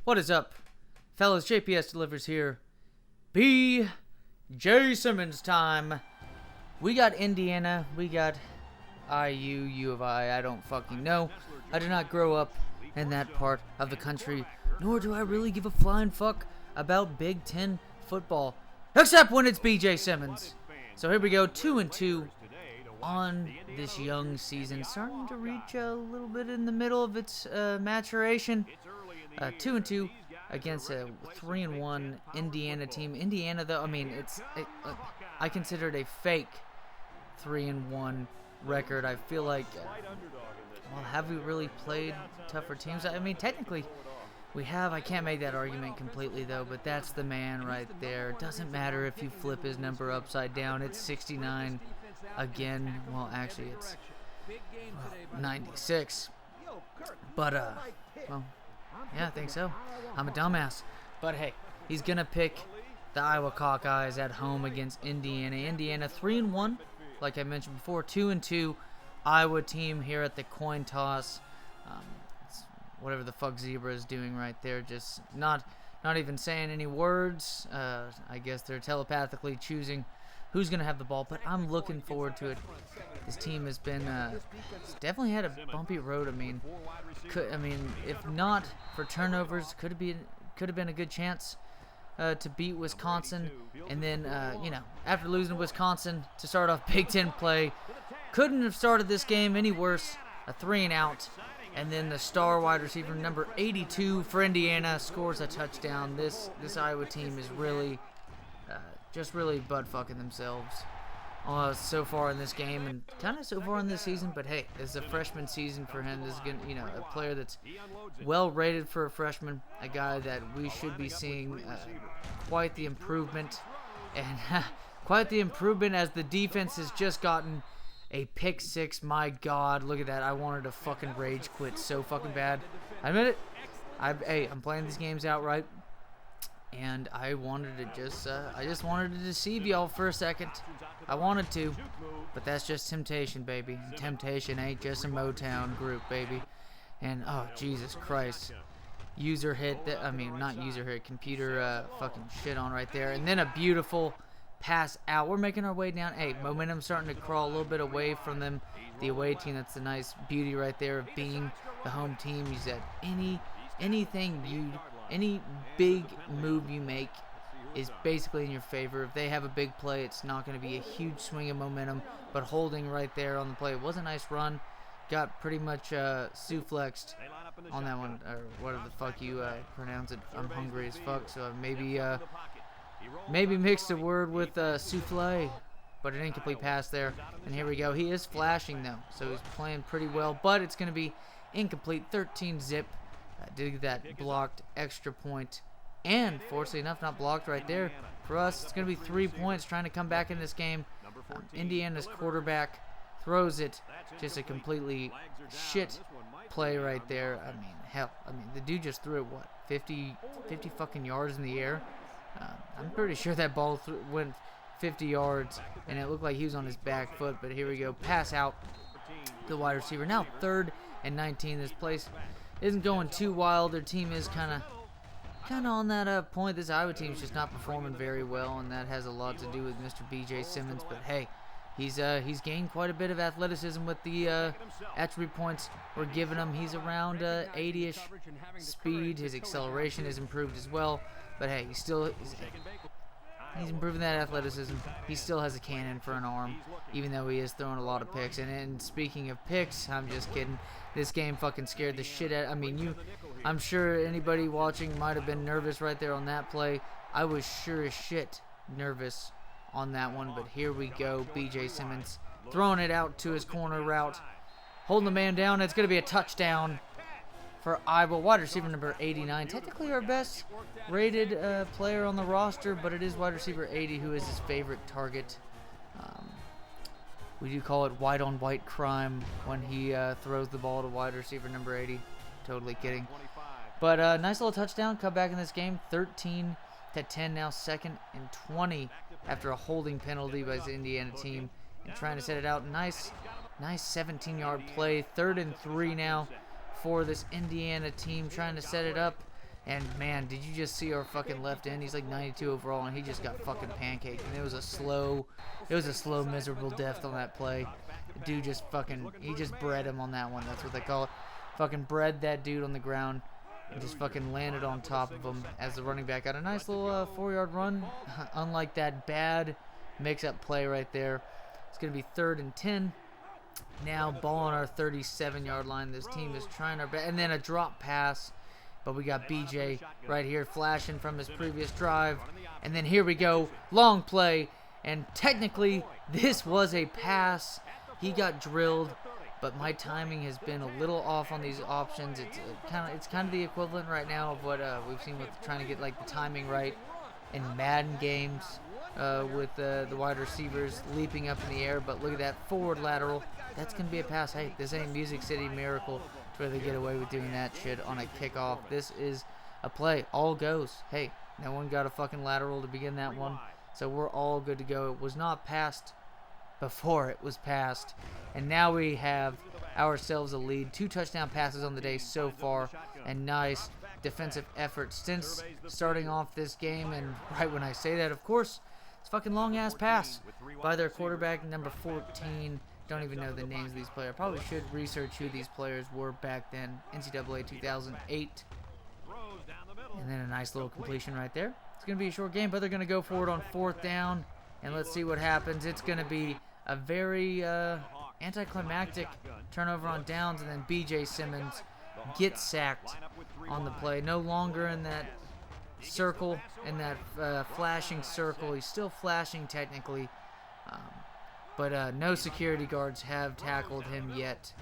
What is up, fellas? JPS delivers here. B.J. Simmons time. We got Indiana. We got IU, U of I don't fucking know. I did not grow up in that part of the country, nor do I really give a flying fuck about Big Ten football, except when it's B.J. Simmons. So here we go, 2-2 on this young season, starting to reach a little bit in the middle of its maturation. 2-2 against a 3-1 Indiana team. Indiana, though, I mean, I consider it a fake 3-1 record. I feel like, well, have we really played tougher teams? I mean, technically, we have. I can't make that argument completely, though, but that's the man right there. Doesn't matter if you flip his number upside down. It's 69 again. Well, actually, it's 96. But, well, yeah, I think so. I'm a dumbass. But, hey, he's going to pick the Iowa Hawkeyes at home against Indiana. Indiana 3-1, like I mentioned before. 2-2 Iowa team here at the coin toss. Whatever the fuck Zebra is doing right there. Just not even saying any words. I guess they're telepathically choosing who's going to have the ball. But I'm looking forward to it. This team has been it's definitely had a bumpy road. I mean, if not for turnovers, could have been a good chance to beat Wisconsin. And then after losing to Wisconsin to start off Big Ten play, couldn't have started this game any worse. A 3-and-out. And then the star wide receiver, number 82 for Indiana, scores a touchdown. This Iowa team is really, just really butt-fucking themselves so far in this game and kind of so far in this season. But hey, this is a freshman season for him. This is a player that's well rated for a freshman, a guy that we should be seeing quite the improvement, and quite the improvement as the defense has just gotten a pick six. My God, look at that. I wanted to fucking rage quit so fucking bad. I admit it. I'm playing these games outright, and I wanted to I just wanted to deceive y'all for a second. I wanted to, but that's just temptation, baby. Temptation ain't just a Motown group, baby. And oh, Jesus Christ. User hit, not user hit, computer fucking shit on right there. And then a beautiful pass out. We're making our way down. Hey, momentum's starting to crawl a little bit away from them. The away team, that's the nice beauty right there of being the home team. You said any big move you make is basically in your favor. If they have a big play, it's not going to be a huge swing of momentum, but holding right there on the play. It was a nice run. Got pretty much soufflexed on that one, or whatever the fuck you pronounce it. I'm hungry as fuck, so maybe mixed a word with souffle, but an incomplete pass there. And here we go. He is flashing, though, so he's playing pretty well, but it's going to be incomplete. 13 zip. Did get that blocked extra point, and fortunately enough, not blocked right there. For us, it's going to be 3 points trying to come back in this game. Indiana's quarterback throws it. Just a completely shit play right there. The dude just threw it, 50 fucking yards in the air. I'm pretty sure that ball went 50 yards, and it looked like he was on his back foot. But here we go. Pass out the wide receiver. Now 3rd and 19. This place isn't going too wild. Their team is kind of on that point. This Iowa team is just not performing very well, and that has a lot to do with Mr. B.J. Simmons. But hey, he's gained quite a bit of athleticism with the attribute points we're giving him. He's around 80-ish speed. His acceleration has improved as well. But hey, he's improving that athleticism. He still has a cannon for an arm, even though he is throwing a lot of picks. And speaking of picks, I'm just kidding. This game fucking scared the shit out. I'm sure anybody watching might have been nervous right there on that play. I was sure as shit nervous on that one. But here we go. B.J. Simmons throwing it out to his corner route, holding the man down. It's going to be a touchdown for Iowa. Wide receiver number 89. Technically our best rated player on the roster, but it is wide receiver 80 who is his favorite target. We do call it white on white crime when he throws the ball to wide receiver number 80. Totally kidding. But nice little touchdown. Come back in this game. 13-10 now. 2nd and 20 after a holding penalty by his Indiana team. And trying to set it out. Nice 17-yard play. 3rd and 3 now for this Indiana team. Trying to set it up. And man, did you just see our fucking left end? He's like 92 overall, and he just got fucking pancaked. And it was a slow, miserable death on that play. The dude just fucking, he just bred him on that one. That's what they call it. Fucking bred that dude on the ground and just fucking landed on top of him as the running back got a nice little 4-yard run. Unlike that bad mix-up play right there. It's going to be 3rd and 10. Now ball on our 37-yard line. This team is trying our best. And then a drop pass. But we got BJ right here flashing from his previous drive. And then here we go. Long play. And technically, this was a pass. He got drilled. But my timing has been a little off on these options. It's kind of the equivalent right now of what we've seen with trying to get like the timing right in Madden games with the wide receivers leaping up in the air. But look at that forward lateral. That's going to be a pass. Hey, this ain't Music City Miracle where they get away with doing that shit on a kickoff. This is a play. All goes. Hey, no one got a fucking lateral to begin that one. So we're all good to go. It was not passed before it was passed. And now we have ourselves a lead. 2 touchdown passes on the day so far. And nice defensive effort since starting off this game. And right when I say that, of course, it's fucking long-ass pass by their quarterback, number 14. Don't even know the names of these players. Probably should research who these players were back then. NCAA 2008. And then a nice little completion right there. It's going to be a short game, but they're going to go for it on 4th down. And let's see what happens. It's going to be a very anticlimactic turnover on downs. And then BJ Simmons gets sacked on the play. No longer in that circle, in that flashing circle. He's still flashing technically. But no security guards have tackled him yet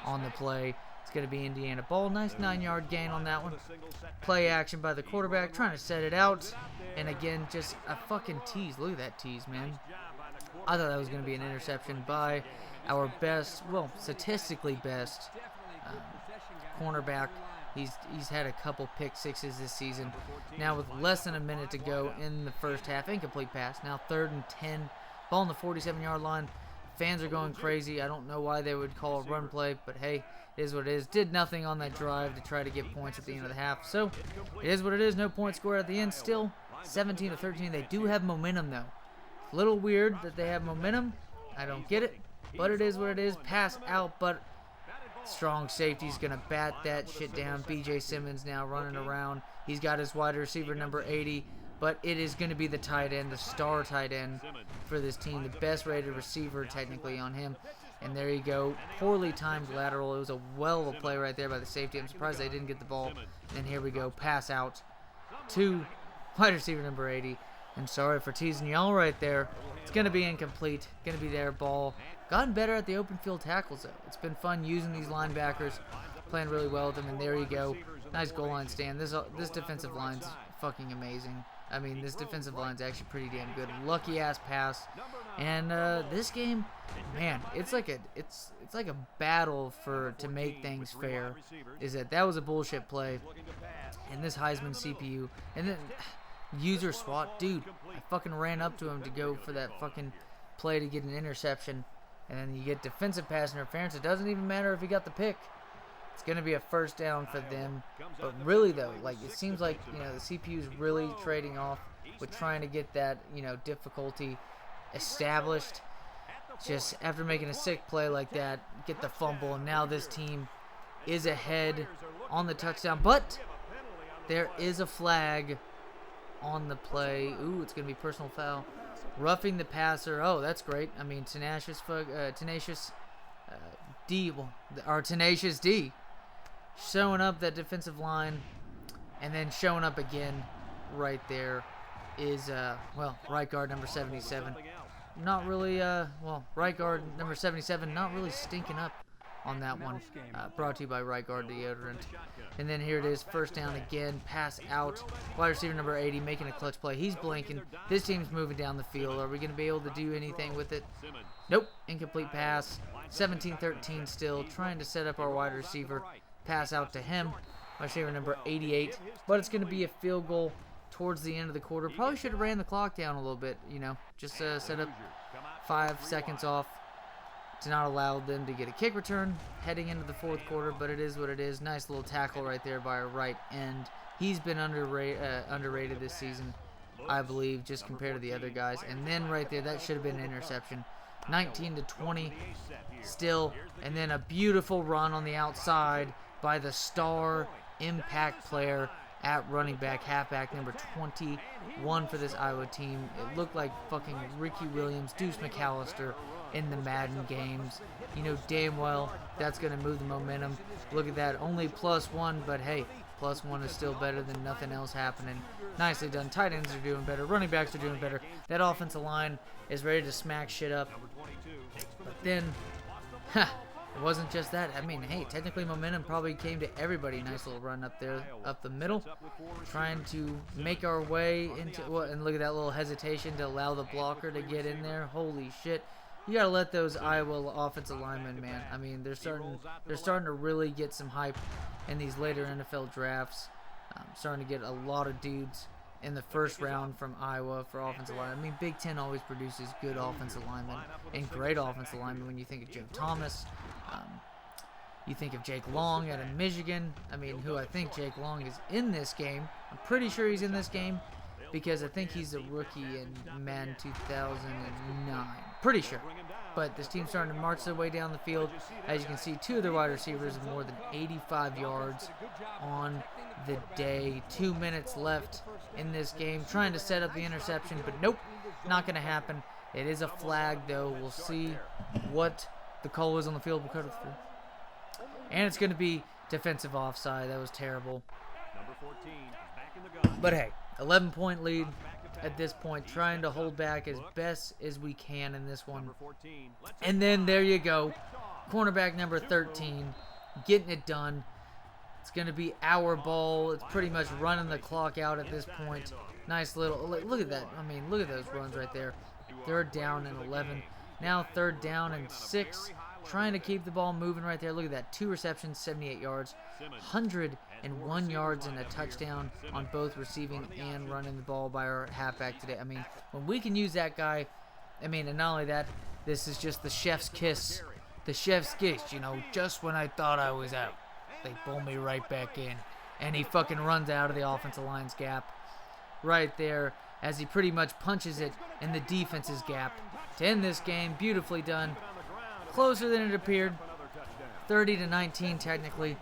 on the play. It's going to be Indiana ball. Nice 9-yard gain on that one. Play action by the quarterback, trying to set it out. And again, just a fucking tease. Look at that tease, man. I thought that was going to be an interception by our best, well, statistically best cornerback. He's had a couple pick sixes this season. Now with less than a minute to go in the first half, incomplete pass. Now 3rd and 10. Ball on the 47-yard line. Fans are going crazy. I don't know why they would call a run play, but hey, it is what it is. Did nothing on that drive to try to get points at the end of the half. So it is what it is. No point scored at the end. Still 17-13. They do have momentum, though. A little weird that they have momentum. I don't get it, but it is what it is. Pass out, but strong safety's going to bat that shit down. BJ Simmons now running around. He's got his wide receiver, number 80. But it is going to be the tight end, the star tight end for this team. The best rated receiver technically on him. And there you go. Poorly timed lateral. It was a well of a play right there by the safety. I'm surprised they didn't get the ball. And here we go. Pass out to wide receiver number 80. And sorry for teasing y'all right there. It's going to be incomplete. Going to be their ball. Gotten better at the open field tackles, though. It's been fun using these linebackers. Playing really well with them. And there you go. Nice goal line stand. This defensive line's fucking amazing. I mean, this defensive line's actually pretty damn good. Lucky ass pass, and this game, man, it's like a battle to make things fair. Is that was a bullshit play, and this Heisman CPU, and then user swat, dude. I fucking ran up to him to go for that fucking play to get an interception, and then you get defensive pass interference. It doesn't even matter if he got the pick. It's going to be a 1st down for them. But really, though, like it seems like, the CPU is really trading off with trying to get that, difficulty established. Just after making a sick play like that, get the fumble. And now this team is ahead on the touchdown. But there is a flag on the play. Ooh, it's going to be personal foul. Roughing the passer. Oh, that's great. I mean, tenacious D. Showing up that defensive line, and then showing up again right there is, right guard number 77. Not really, right guard number 77 not really stinking up on that one. Brought to you by Right Guard Deodorant. And then here it is, 1st down again, pass out. Wide receiver number 80 making a clutch play. He's blinking. This team's moving down the field. Are we going to be able to do anything with it? Nope. Incomplete pass. 17-13 still. Trying to set up our wide receiver. Pass out to him. Wide receiver number 88. But it's going to be a field goal towards the end of the quarter. Probably should have ran the clock down a little bit, Just set up 5 seconds off to not allow them to get a kick return heading into the 4th quarter, but it is what it is. Nice little tackle right there by our right end. He's been underrated this season, I believe, just compared to the other guys. And then right there, that should have been an interception. 19-20 still. And then a beautiful run on the outside by the star impact player at running back, halfback number 21 for this Iowa team. It looked like fucking Ricky Williams, Deuce McAllister in the Madden games. You know damn well that's going to move the momentum. Look at that, only +1, but hey, +1 is still better than nothing else happening. Nicely done. Tight ends are doing better. Running backs are doing better. That offensive line is ready to smack shit up. But then, it wasn't just that. I mean, hey, technically momentum probably came to everybody. Nice little run up there, up the middle. Trying to make our way into, well, and look at that little hesitation to allow the blocker to get in there. Holy shit. You gotta let those Iowa offensive linemen, man. I mean, they're starting to really get some hype in these later NFL drafts. Starting to get a lot of dudes in the first round from Iowa for offensive line. I mean, Big Ten always produces good offensive linemen and great offensive linemen. When you think of Joe Thomas, you think of Jake Long out of Michigan. I mean, who I think Jake Long is in this game. I'm pretty sure he's in this game because I think he's a rookie in Madden 2009. Pretty sure. But this team's starting to march their way down the field. As you can see, 2 of the wide receivers have more than 85 yards on the day. 2 minutes left in this game. Trying to set up the interception, but nope, not going to happen. It is a flag, though. We'll see what the call is on the field. We'll cut it through. And it's going to be defensive offside. That was terrible. But hey, 11-point lead at this point, trying to hold back as best as we can in this one. And then there you go, cornerback number 13 getting it done. It's going to be our ball. It's pretty much running the clock out at this point. Nice little, look at that. I mean, look at those runs right there. 3rd down and 11. Now 3rd down and 6. Trying to keep the ball moving right there. Look at that. 2 receptions, 78 yards. 101 yards and a touchdown on both receiving and running the ball by our halfback today. I mean, when we can use that guy, I mean, and not only that, this is just the chef's kiss. The chef's kiss, you know, just when I thought I was out, they pull me right back in. And he fucking runs out of the offensive line's gap right there as he pretty much punches it in the defense's gap to end this game. Beautifully done. Closer than it appeared. 30-19 technically.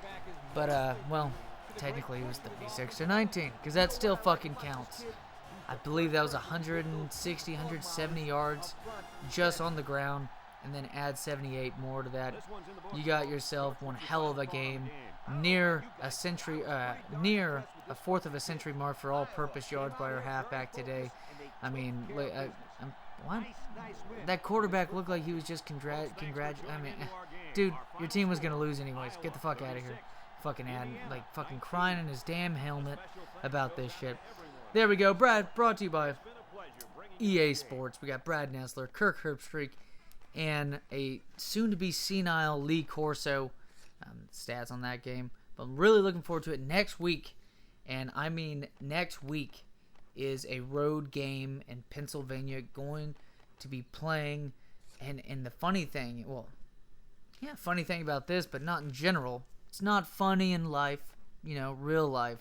But, well, technically it was 36-19 because that still fucking counts. I believe that was 160, 170 yards just on the ground, and then add 78 more to that. You got yourself one hell of a game. Near a century, near a 1/4 of a century mark for all-purpose yards by our halfback today. I mean, what? That quarterback looked like he was just I mean, dude, your team was gonna lose anyways. Get the fuck out of here. Fucking fucking crying in his damn helmet about this shit. There we go. Brad, brought to you by EA Sports. We got Brad Nessler, Kirk Herbstreit, and a soon-to-be senile Lee Corso. Stats on that game. But I'm really looking forward to it next week. And I mean, next week is a road game in Pennsylvania going to be playing. And the funny thing, well, yeah, funny thing about this, but not in general. It's not funny in life, you know, real life.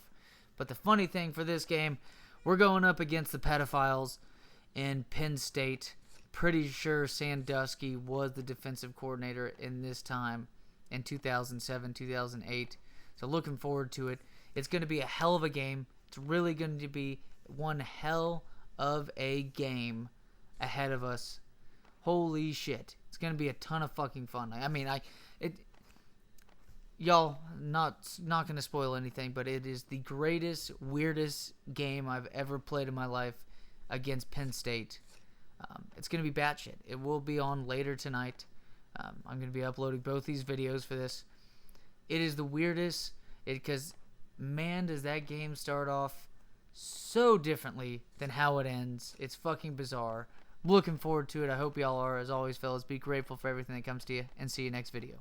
But the funny thing for this game, we're going up against the pedophiles in Penn State. Pretty sure Sandusky was the defensive coordinator in this time in 2007, 2008. So looking forward to it. It's going to be a hell of a game. It's really going to be one hell of a game ahead of us. Holy shit. It's going to be a ton of fucking fun. I mean, y'all, not going to spoil anything, but it is the greatest, weirdest game I've ever played in my life against Penn State. It's going to be batshit. It will be on later tonight. I'm going to be uploading both these videos for this. It is the weirdest, because, man, does that game start off so differently than how it ends. It's fucking bizarre. Looking forward to it. I hope y'all are. As always, fellas, be grateful for everything that comes to you, and see you next video.